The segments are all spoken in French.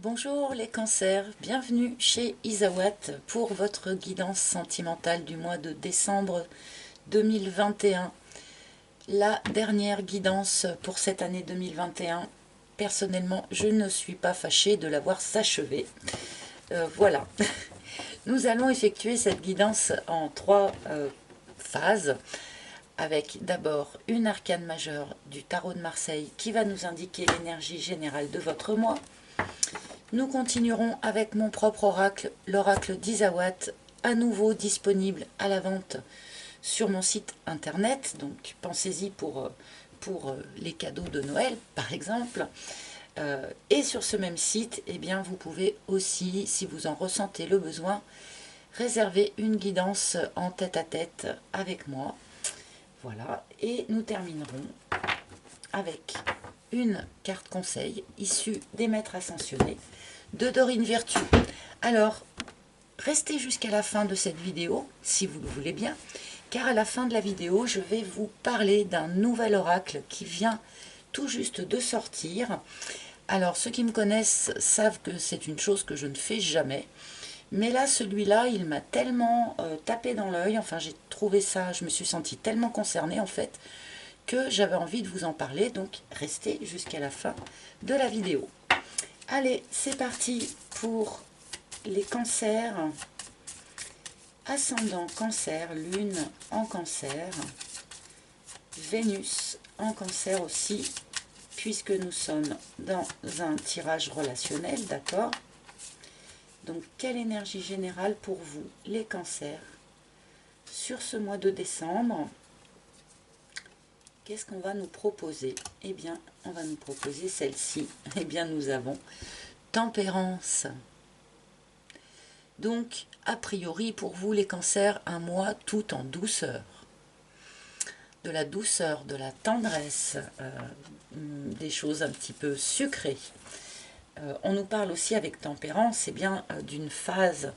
Bonjour les cancers, bienvenue chez Isawat pour votre guidance sentimentale du mois de décembre 2021. La dernière guidance pour cette année 2021. Personnellement, je ne suis pas fâchée de l'avoir s'achever. Voilà. Nous allons effectuer cette guidance en trois phases, avec d'abord une arcane majeure du tarot de Marseille qui va nous indiquer l'énergie générale de votre mois. Nous continuerons avec mon propre oracle, l'oracle d'Isawat, à nouveau disponible à la vente sur mon site internet. Donc pensez-y pour les cadeaux de Noël, par exemple. Et sur ce même site, eh bien, vous pouvez aussi, si vous en ressentez le besoin, réserver une guidance en tête-à-tête avec moi. Voilà, et nous terminerons avec une carte conseil issue des maîtres ascensionnés de Dorine Virtue. Alors, restez jusqu'à la fin de cette vidéo, si vous le voulez bien, car à la fin de la vidéo, je vais vous parler d'un nouvel oracle qui vient tout juste de sortir. Alors, ceux qui me connaissent savent que c'est une chose que je ne fais jamais. Mais là, celui-là, il m'a tellement tapé dans l'œil, enfin j'ai trouvé ça, je me suis sentie tellement concernée en fait, que j'avais envie de vous en parler, donc restez jusqu'à la fin de la vidéo. Allez, c'est parti pour les cancers. Ascendant cancer, lune en cancer, Vénus en cancer aussi, puisque nous sommes dans un tirage relationnel, d'accord? Donc, quelle énergie générale pour vous, les cancers, sur ce mois de décembre? Qu'est-ce qu'on va nous proposer? Eh bien, on va nous proposer celle-ci. Eh bien, nous avons Tempérance. Donc, a priori, pour vous, les cancers, un mois tout en douceur. De la douceur, de la tendresse, des choses un petit peu sucrées. On nous parle aussi avec Tempérance, eh bien, d'une phase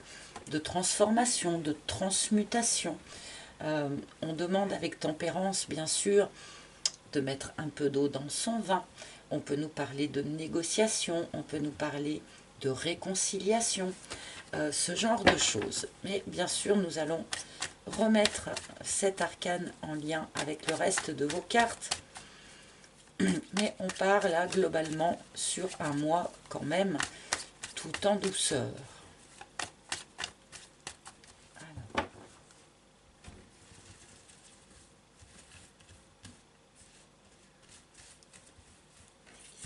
de transformation, de transmutation. On demande avec Tempérance, bien sûr, de mettre un peu d'eau dans son vin. On peut nous parler de négociation, on peut nous parler de réconciliation, ce genre de choses. Mais bien sûr, nous allons remettre cet arcane en lien avec le reste de vos cartes. Mais on part là globalement sur un mois quand même tout en douceur. Alors.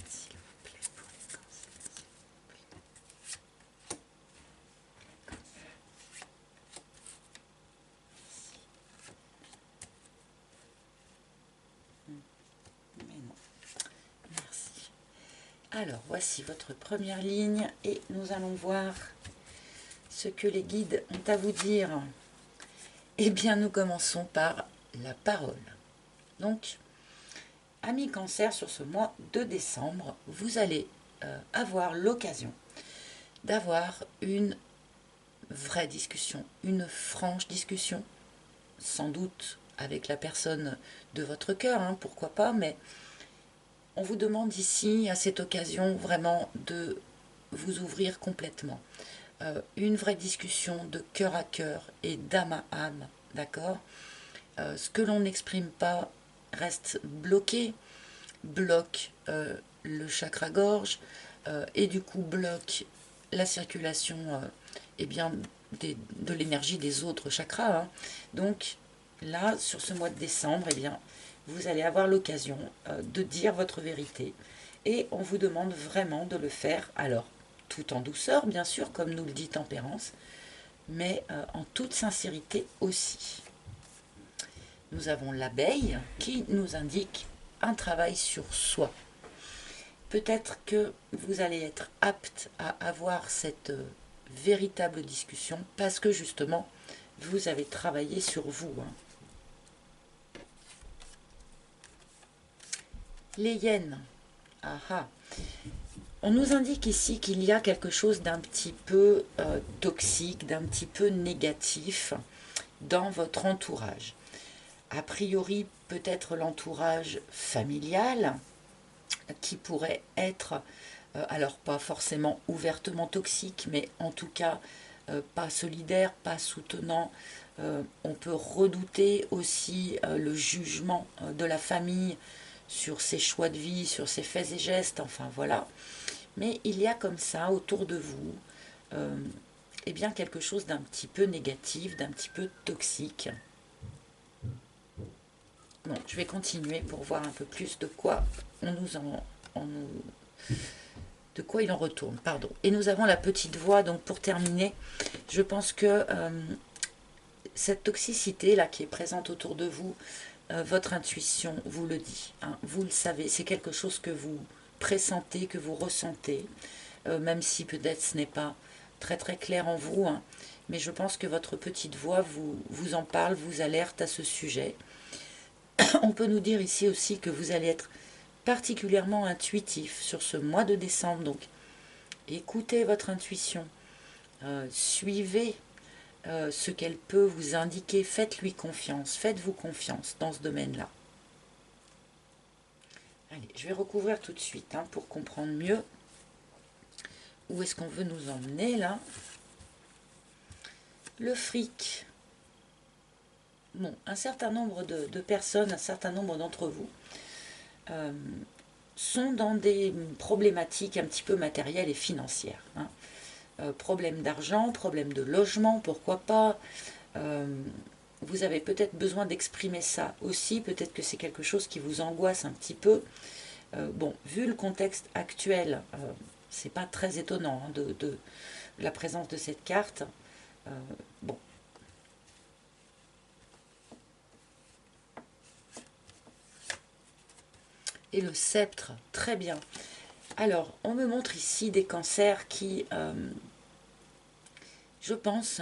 S'il vous plaît, pour les cancers, s'il vous plaît. Mais non. Merci. Alors, voici votre première ligne et nous allons voir ce que les guides ont à vous dire. Eh bien, nous commençons par la parole. Donc, amis cancer, sur ce mois de décembre, vous allez avoir l'occasion d'avoir une vraie discussion, une franche discussion, sans doute avec la personne de votre cœur, hein, pourquoi pas, mais on vous demande ici, à cette occasion, vraiment de vous ouvrir complètement. Une vraie discussion de cœur à cœur et d'âme à âme, d'accord? Ce que l'on n'exprime pas reste bloqué, bloque le chakra gorge et du coup bloque la circulation eh bien, de l'énergie des autres chakras. Hein. Donc là, sur ce mois de décembre, eh bien, vous allez avoir l'occasion de dire votre vérité et on vous demande vraiment de le faire, alors tout en douceur bien sûr, comme nous le dit Tempérance, mais en toute sincérité aussi. Nous avons l'abeille qui nous indique un travail sur soi. Peut-être que vous allez être apte à avoir cette véritable discussion parce que justement, vous avez travaillé sur vous. Hein. Les hyènes. Ah ah. On nous indique ici qu'il y a quelque chose d'un petit peu toxique, d'un petit peu négatif dans votre entourage. A priori, peut-être l'entourage familial qui pourrait être Alors pas forcément ouvertement toxique, mais en tout cas pas solidaire, pas soutenant. On peut redouter aussi le jugement de la famille sur ses choix de vie, sur ses faits et gestes, enfin voilà. Mais il y a comme ça autour de vous eh bien quelque chose d'un petit peu négatif, d'un petit peu toxique. Bon, je vais continuer pour voir un peu plus de quoi de quoi il en retourne, pardon. Et nous avons la petite voix, donc pour terminer, je pense que cette toxicité là qui est présente autour de vous, votre intuition vous le dit, hein, vous le savez, c'est quelque chose que vous pressentez, que vous ressentez, même si peut-être ce n'est pas très très clair en vous, hein, mais je pense que votre petite voix vous en parle, vous alerte à ce sujet. On peut nous dire ici aussi que vous allez être particulièrement intuitif sur ce mois de décembre, donc écoutez votre intuition, suivez ce qu'elle peut vous indiquer, faites-lui confiance, faites-vous confiance dans ce domaine-là. Allez, je vais recouvrir tout de suite hein, pour comprendre mieux où est-ce qu'on veut nous emmener là. Le fric. Bon, un certain nombre de personnes, un certain nombre d'entre vous sont dans des problématiques un petit peu matérielles et financières. Hein. Problème d'argent, problème de logement, pourquoi pas. Vous avez peut-être besoin d'exprimer ça aussi, peut-être que c'est quelque chose qui vous angoisse un petit peu. Bon, vu le contexte actuel, c'est pas très étonnant hein, de la présence de cette carte. Bon. Et le sceptre, très bien. Alors, on me montre ici des cancers qui, je pense,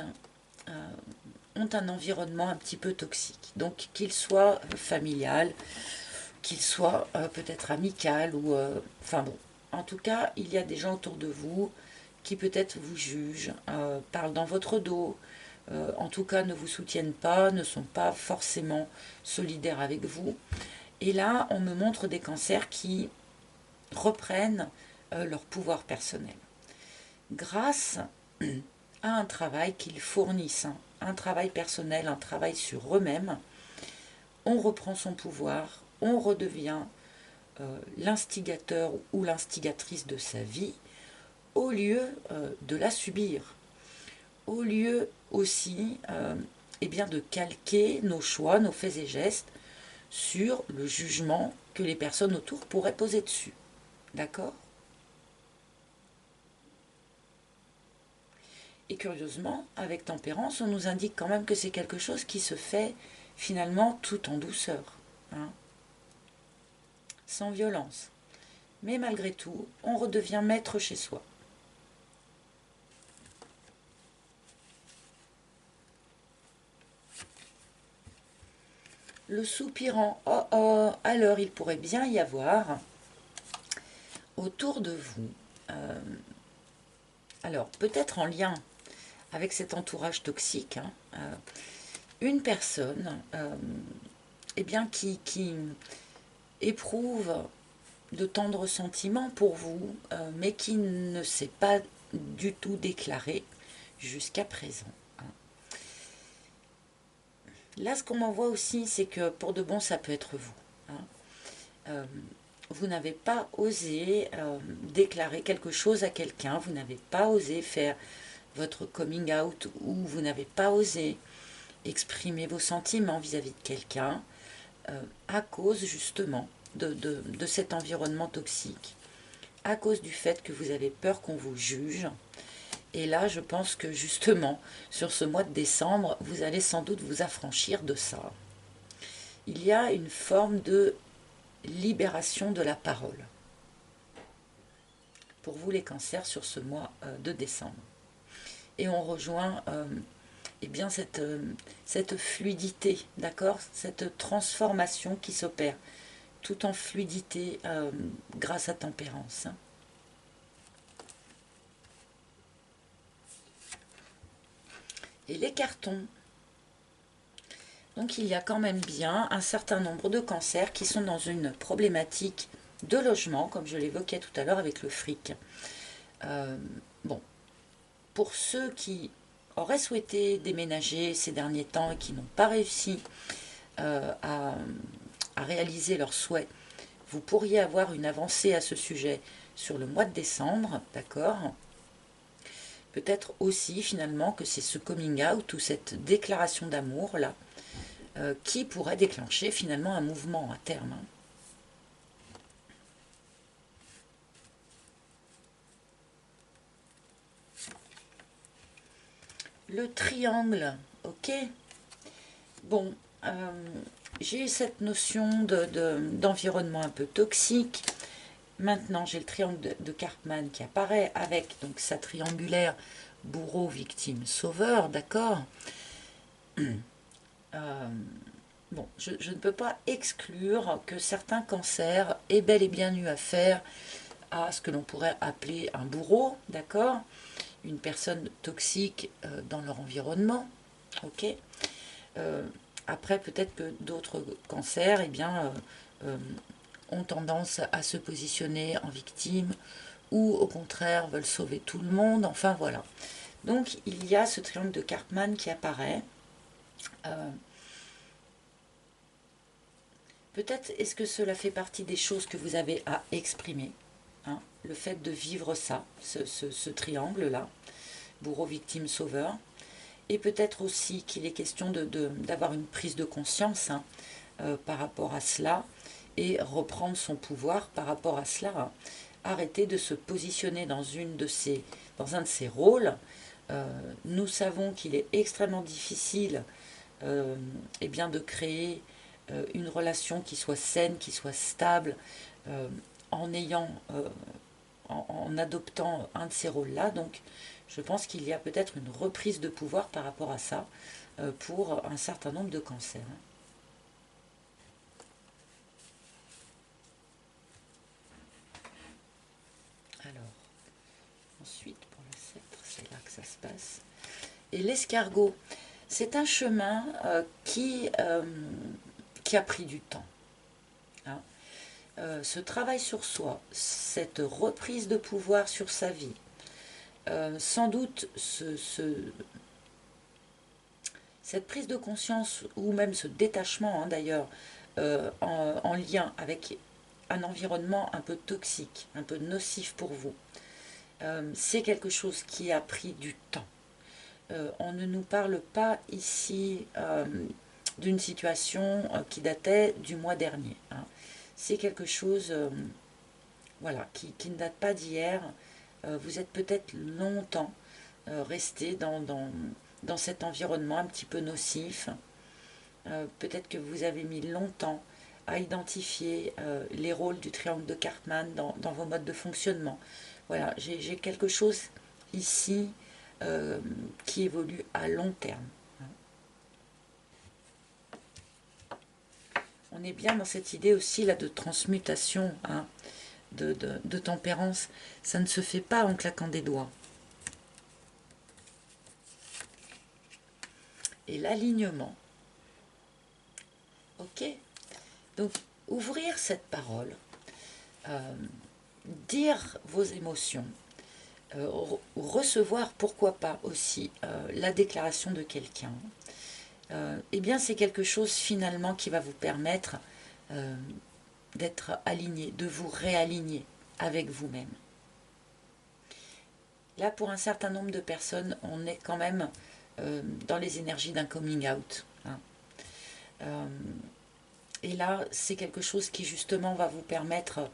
ont un environnement un petit peu toxique. Donc, qu'il soit familial, qu'il soit peut-être amical, ou... enfin bon, en tout cas, il y a des gens autour de vous qui peut-être vous jugent, parlent dans votre dos, en tout cas ne vous soutiennent pas, ne sont pas forcément solidaires avec vous. Et là, on me montre des cancers qui reprennent leur pouvoir personnel. Grâce à un travail qu'ils fournissent, hein, un travail personnel, un travail sur eux-mêmes, on reprend son pouvoir, on redevient l'instigateur ou l'instigatrice de sa vie, au lieu de la subir, au lieu aussi eh bien, de calquer nos choix, nos faits et gestes sur le jugement que les personnes autour pourraient poser dessus. D'accord ? Et curieusement, avec tempérance, on nous indique quand même que c'est quelque chose qui se fait finalement tout en douceur, hein, sans violence. Mais malgré tout, on redevient maître chez soi. Le soupirant, oh oh, alors il pourrait bien y avoir autour de vous, alors peut-être en lien avec cet entourage toxique, hein, une personne eh bien, qui éprouve de tendres sentiments pour vous, mais qui ne s'est pas du tout déclaré jusqu'à présent. Hein. Là, ce qu'on m'envoie aussi, c'est que pour de bon, ça peut être vous. Hein. Vous n'avez pas osé déclarer quelque chose à quelqu'un, vous n'avez pas osé faire votre coming out, ou vous n'avez pas osé exprimer vos sentiments vis-à-vis de quelqu'un, à cause justement de cet environnement toxique, à cause du fait que vous avez peur qu'on vous juge. Et là, je pense que justement, sur ce mois de décembre, vous allez sans doute vous affranchir de ça. Il y a une forme de libération de la parole pour vous les cancers sur ce mois de décembre. Et on rejoint eh bien cette fluidité, d'accord, cette transformation qui s'opère tout en fluidité grâce à tempérance. Et les cartons. Donc il y a quand même bien un certain nombre de cancers qui sont dans une problématique de logement, comme je l'évoquais tout à l'heure avec le fric. Bon, pour ceux qui auraient souhaité déménager ces derniers temps et qui n'ont pas réussi à réaliser leurs souhaits, vous pourriez avoir une avancée à ce sujet sur le mois de décembre, d'accord? Peut-être aussi finalement que c'est ce coming out ou cette déclaration d'amour là qui pourrait déclencher finalement un mouvement à terme. Hein. Le triangle, ok. Bon, j'ai cette notion d'environnement un peu toxique. Maintenant, j'ai le triangle de Karpman qui apparaît avec donc sa triangulaire bourreau, victime, sauveur, d'accord. Bon, je ne peux pas exclure que certains cancers aient bel et bien eu affaire à ce que l'on pourrait appeler un bourreau, d'accord, une personne toxique dans leur environnement, ok. Après, peut-être que d'autres cancers, eh bien, ont tendance à se positionner en victime ou au contraire veulent sauver tout le monde, enfin voilà. Donc il y a ce triangle de Karpman qui apparaît. Peut-être est-ce que cela fait partie des choses que vous avez à exprimer, hein, le fait de vivre ça, ce triangle-là, bourreau, victime, sauveur, et peut-être aussi qu'il est question d'avoir une prise de conscience hein, par rapport à cela, et reprendre son pouvoir par rapport à cela, hein. Arrêter de se positionner dans un de ces rôles. Nous savons qu'il est extrêmement difficile eh bien, de créer une relation qui soit saine, qui soit stable, en en adoptant un de ces rôles-là. Donc, je pense qu'il y a peut-être une reprise de pouvoir par rapport à ça pour un certain nombre de cancers. Alors, ensuite, pour le sceptre, c'est là que ça se passe. Et l'escargot, c'est un chemin qui a pris du temps. Hein. Ce travail sur soi, cette reprise de pouvoir sur sa vie, sans doute cette prise de conscience ou même ce détachement hein, d'ailleurs en lien avec un environnement un peu toxique, un peu nocif pour vous, c'est quelque chose qui a pris du temps. On ne nous parle pas ici d'une situation qui datait du mois dernier. Hein. C'est quelque chose voilà, qui ne date pas d'hier. Vous êtes peut-être longtemps resté dans cet environnement un petit peu nocif. Peut-être que vous avez mis longtemps à identifier les rôles du triangle de Karpman dans vos modes de fonctionnement. Voilà, j'ai quelque chose ici qui évolue à long terme. On est bien dans cette idée aussi là de transmutation, hein, de tempérance. Ça ne se fait pas en claquant des doigts. Et l'alignement. Ok. Donc, ouvrir cette parole, dire vos émotions, recevoir, pourquoi pas aussi, la déclaration de quelqu'un, eh bien, c'est quelque chose finalement qui va vous permettre d'être aligné, de vous réaligner avec vous-même. Là, pour un certain nombre de personnes, on est quand même dans les énergies d'un coming out. Hein. Et là, c'est quelque chose qui justement va vous permettre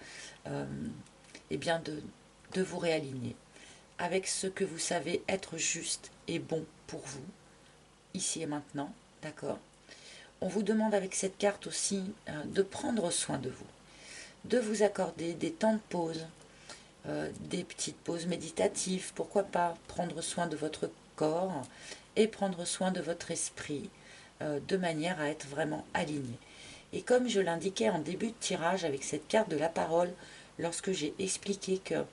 eh bien de vous réaligner avec ce que vous savez être juste et bon pour vous, ici et maintenant, d'accord. On vous demande avec cette carte aussi de prendre soin de vous, de vous accorder des temps de pause, des petites pauses méditatives, pourquoi pas prendre soin de votre corps et prendre soin de votre esprit de manière à être vraiment aligné. Et comme je l'indiquais en début de tirage avec cette carte de la parole, lorsque j'ai expliqué que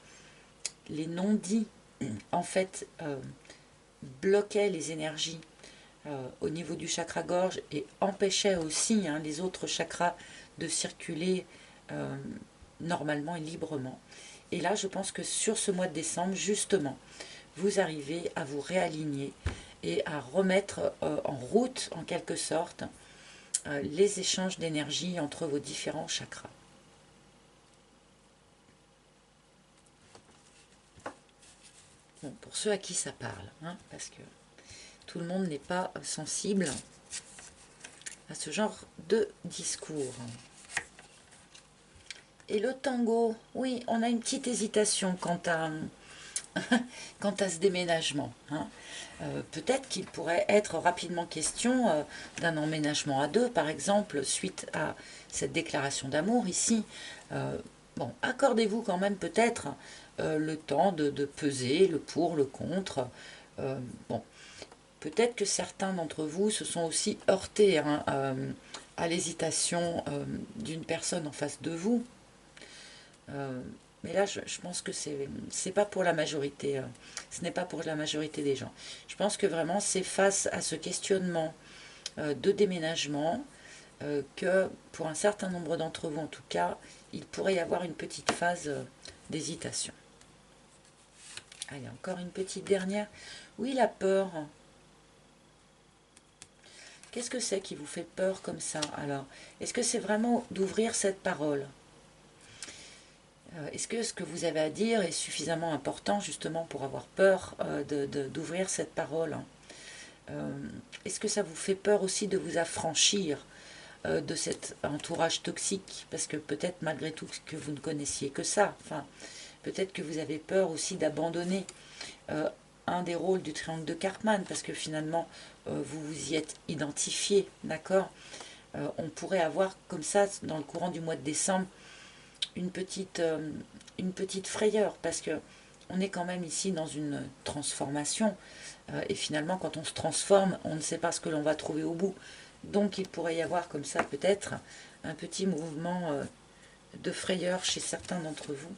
les non-dits, en fait, bloquaient les énergies au niveau du chakra gorge et empêchaient aussi hein, les autres chakras de circuler normalement et librement. Et là, je pense que sur ce mois de décembre, justement, vous arrivez à vous réaligner et à remettre en route, en quelque sorte, les échanges d'énergie entre vos différents chakras. Bon, pour ceux à qui ça parle, hein, parce que tout le monde n'est pas sensible à ce genre de discours. Et le tango, oui, on a une petite hésitation quant à, quant à ce déménagement. Hein. Peut-être qu'il pourrait être rapidement question d'un emménagement à deux, par exemple, suite à cette déclaration d'amour ici. Bon, accordez-vous quand même peut-être le temps de peser le pour, le contre. Bon, peut-être que certains d'entre vous se sont aussi heurtés hein, à l'hésitation d'une personne en face de vous. Mais là, je pense que c'est pas pour la majorité. Ce n'est pas pour la majorité des gens. Je pense que vraiment, c'est face à ce questionnement de déménagement que, pour un certain nombre d'entre vous en tout cas, il pourrait y avoir une petite phase d'hésitation. Allez, encore une petite dernière. Oui, la peur. Qu'est-ce que c'est qui vous fait peur comme ça? Alors, est-ce que c'est vraiment d'ouvrir cette parole? Est-ce que ce que vous avez à dire est suffisamment important justement pour avoir peur d'ouvrir cette parole? Est-ce que ça vous fait peur aussi de vous affranchir de cet entourage toxique? Parce que peut-être malgré tout que vous ne connaissiez que ça. Enfin, peut-être que vous avez peur aussi d'abandonner un des rôles du triangle de Karpman, parce que finalement, vous vous y êtes identifié, d'accord? On pourrait avoir comme ça, dans le courant du mois de décembre, une petite frayeur, parce que on est quand même ici dans une transformation, et finalement quand on se transforme, on ne sait pas ce que l'on va trouver au bout. Donc il pourrait y avoir comme ça peut-être un petit mouvement de frayeur chez certains d'entre vous.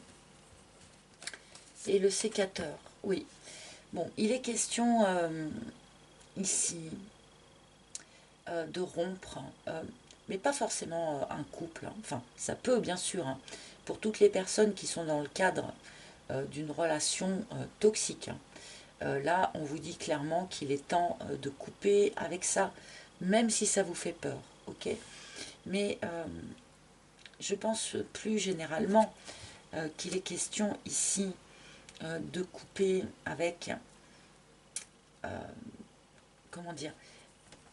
Et le sécateur, oui. Bon, il est question ici de rompre, mais pas forcément un couple. Hein. Enfin, ça peut bien sûr, hein, pour toutes les personnes qui sont dans le cadre d'une relation toxique. Hein. Là, on vous dit clairement qu'il est temps de couper avec ça, même si ça vous fait peur, ok? Mais je pense plus généralement qu'il est question ici de couper avec, comment dire,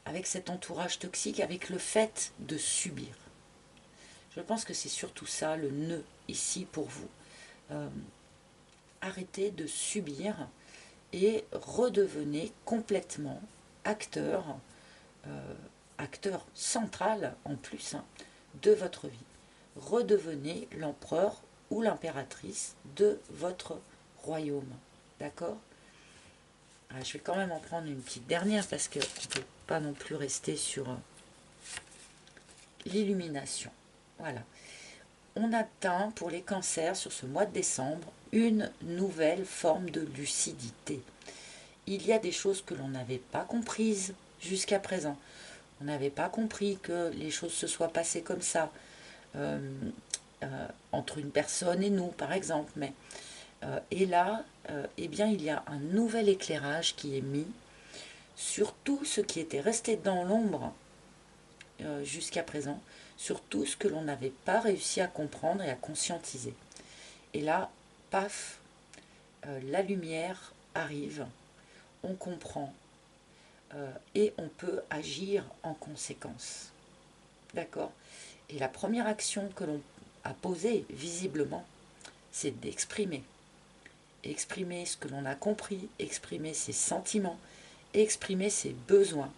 avec cet entourage toxique, avec le fait de subir. Je pense que c'est surtout ça le nœud ici pour vous. Arrêtez de subir et redevenez complètement acteur, acteur central en plus hein, de votre vie. Redevenez l'empereur ou l'impératrice de votre royaume. D'accord? Je vais quand même en prendre une petite dernière parce qu'on ne peut pas non plus rester sur l'illumination. Voilà. On atteint pour les cancers sur ce mois de décembre une nouvelle forme de lucidité. Il y a des choses que l'on n'avait pas comprises jusqu'à présent. On n'avait pas compris que les choses se soient passées comme ça, entre une personne et nous par exemple. Mais, et là, eh bien, il y a un nouvel éclairage qui est mis sur tout ce qui était resté dans l'ombre jusqu'à présent, sur tout ce que l'on n'avait pas réussi à comprendre et à conscientiser. Et là, paf, la lumière arrive, on comprend et on peut agir en conséquence. D'accord? Et la première action que l'on a posée, visiblement, c'est d'exprimer. Exprimer ce que l'on a compris, exprimer ses sentiments, exprimer ses besoins,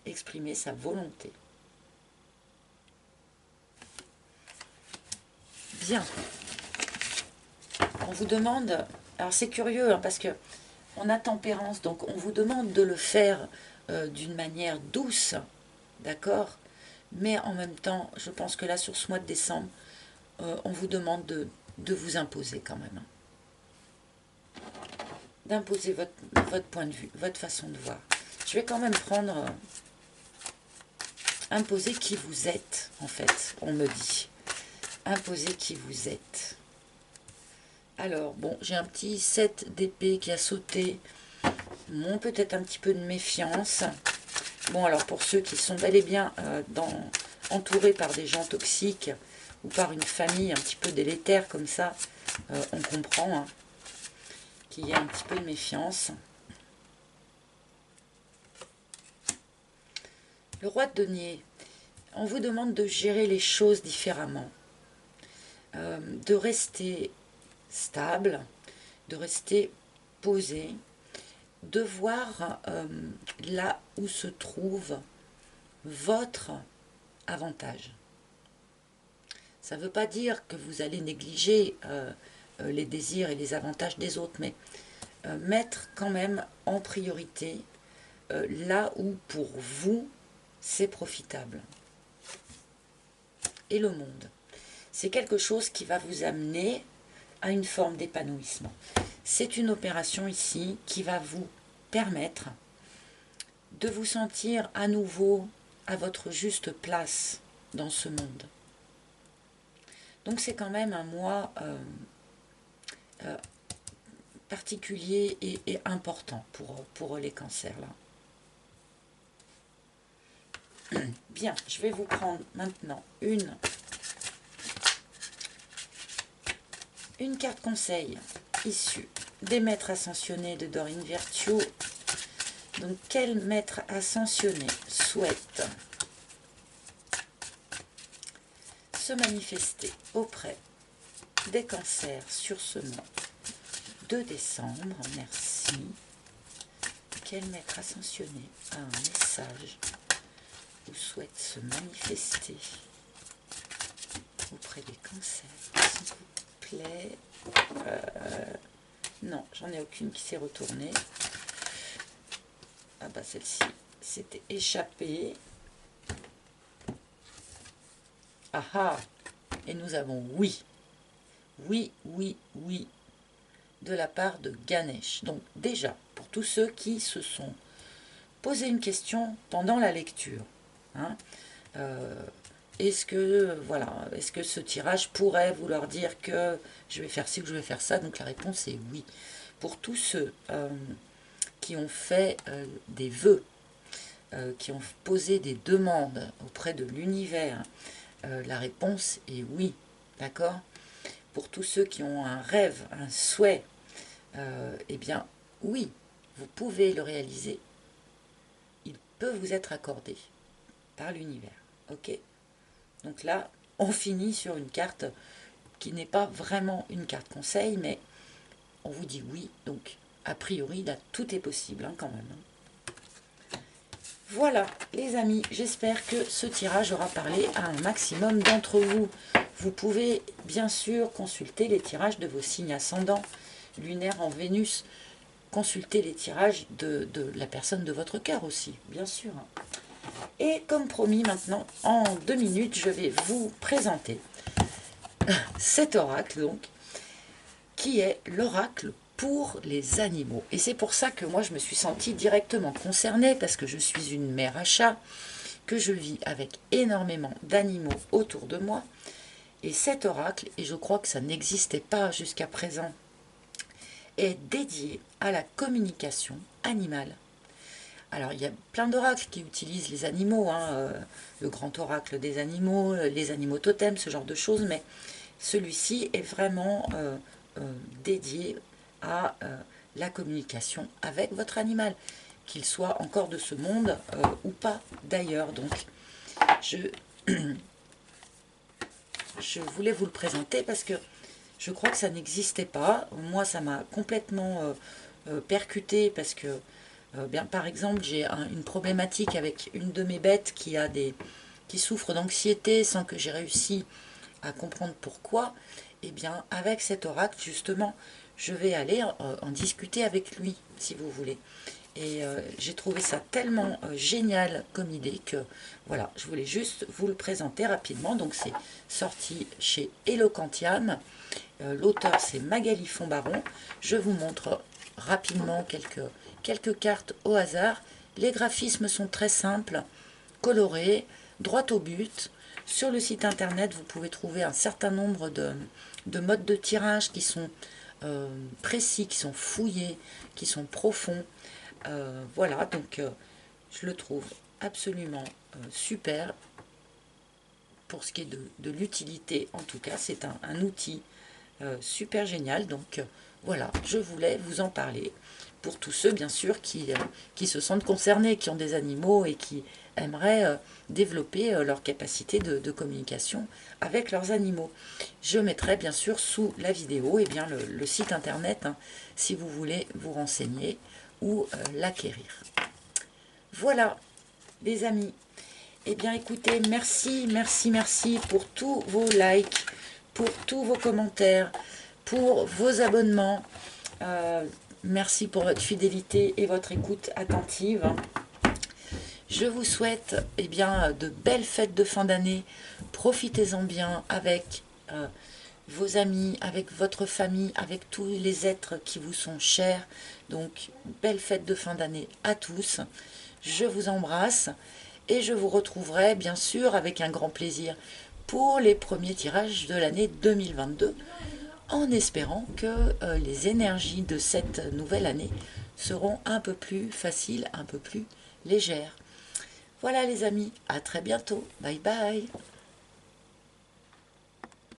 exprimer sa volonté. Bien. On vous demande, alors c'est curieux hein, parce que on a tempérance, donc on vous demande de le faire d'une manière douce, d'accord? Mais en même temps, je pense que là sur ce mois de décembre, on vous demande de vous imposer quand même. D'imposer votre point de vue, votre façon de voir. Je vais quand même prendre imposer qui vous êtes, en fait, on me dit. imposer qui vous êtes. Alors, bon, j'ai un petit 7 d'épée qui a sauté. Bon, peut-être un petit peu de méfiance. Bon, alors pour ceux qui sont bel et bien entourés par des gens toxiques ou par une famille un petit peu délétère comme ça, on comprend hein, qu'il y a un petit peu de méfiance. Le roi de denier, on vous demande de gérer les choses différemment, de rester stable, de rester posé, de voir là où se trouve votre avantage. Ça ne veut pas dire que vous allez négliger les désirs et les avantages des autres, mais mettre quand même en priorité là où pour vous c'est profitable. Et le monde, c'est quelque chose qui va vous amener à une forme d'épanouissement. C'est une opération ici qui va vous permettre de vous sentir à nouveau à votre juste place dans ce monde. Donc c'est quand même un mois particulier et important pour les cancers là. Bien, je vais vous prendre maintenant une carte conseil issue des maîtres ascensionnés de Dorine Virtue. Donc quel maître ascensionné souhaite se manifester auprès des cancers sur ce mois de décembre? Merci. Quel maître ascensionné a un message ou souhaite se manifester auprès des cancers, s'il vous plaît? Non, j'en ai aucune qui s'est retournée. Ah bah celle-ci s'était échappée. Ah ah! Et nous avons oui. Oui, oui, oui. De la part de Ganesh. Donc déjà, pour tous ceux qui se sont posé une question pendant la lecture, hein, est-ce que ce tirage pourrait vouloir dire que je vais faire ci ou je vais faire ça? Donc la réponse est oui. Pour tous ceux qui ont fait des vœux, qui ont posé des demandes auprès de l'univers, la réponse est oui. D'accord? Pour tous ceux qui ont un rêve, un souhait, eh bien oui, vous pouvez le réaliser. Il peut vous être accordé par l'univers. Ok? Donc là, on finit sur une carte qui n'est pas vraiment une carte conseil, mais on vous dit oui. Donc, a priori, là, tout est possible hein, quand même. Voilà, les amis, j'espère que ce tirage aura parlé à un maximum d'entre vous. Vous pouvez, bien sûr, consulter les tirages de vos signes ascendants, lunaire en Vénus, consulter les tirages de la personne de votre cœur aussi, bien sûr. Et comme promis, maintenant, en 2 minutes, je vais vous présenter cet oracle, donc, qui est l'oracle pour les animaux. Et c'est pour ça que moi, je me suis sentie directement concernée, parce que je suis une mère à chat, que je vis avec énormément d'animaux autour de moi. Et cet oracle, et je crois que ça n'existait pas jusqu'à présent, est dédié à la communication animale. Alors, il y a plein d'oracles qui utilisent les animaux, hein, le grand oracle des animaux, les animaux totems, ce genre de choses, mais celui-ci est vraiment dédié à la communication avec votre animal, qu'il soit encore de ce monde ou pas d'ailleurs. Donc, je voulais vous le présenter parce que je crois que ça n'existait pas. Moi, ça m'a complètement percuté parce que, bien, par exemple, j'ai une problématique avec une de mes bêtes qui souffre d'anxiété sans que j'ai réussi à comprendre pourquoi. Et bien, avec cet oracle, justement, je vais aller en discuter avec lui, si vous voulez. Et j'ai trouvé ça tellement génial comme idée que voilà, je voulais juste vous le présenter rapidement. Donc c'est sorti chez Eloquentiam. L'auteur c'est Magali Font-Baron. Je vous montre rapidement quelques cartes au hasard. Les graphismes sont très simples, colorés, droit au but. Sur le site internet, vous pouvez trouver un certain nombre de modes de tirage qui sont précis, qui sont fouillés, qui sont profonds. Voilà, donc je le trouve absolument super. Pour ce qui est de l'utilité, en tout cas, c'est un outil super génial. Donc voilà, je voulais vous en parler pour tous ceux, bien sûr, qui se sentent concernés, qui ont des animaux et qui aimeraient développer leur capacité de communication avec leurs animaux. Je mettrai bien sûr sous la vidéo le site internet, hein, si vous voulez vous renseigner ou l'acquérir. Voilà, les amis. Eh bien, écoutez, merci, merci, merci pour tous vos likes, pour tous vos commentaires, pour vos abonnements. Merci pour votre fidélité et votre écoute attentive. Je vous souhaite de belles fêtes de fin d'année. Profitez-en bien avec vos amis, avec votre famille, avec tous les êtres qui vous sont chers. Donc, belles fêtes de fin d'année à tous. Je vous embrasse et je vous retrouverai bien sûr avec un grand plaisir pour les premiers tirages de l'année 2022, en espérant que les énergies de cette nouvelle année seront un peu plus faciles, un peu plus légères. Voilà les amis, à très bientôt. Bye bye.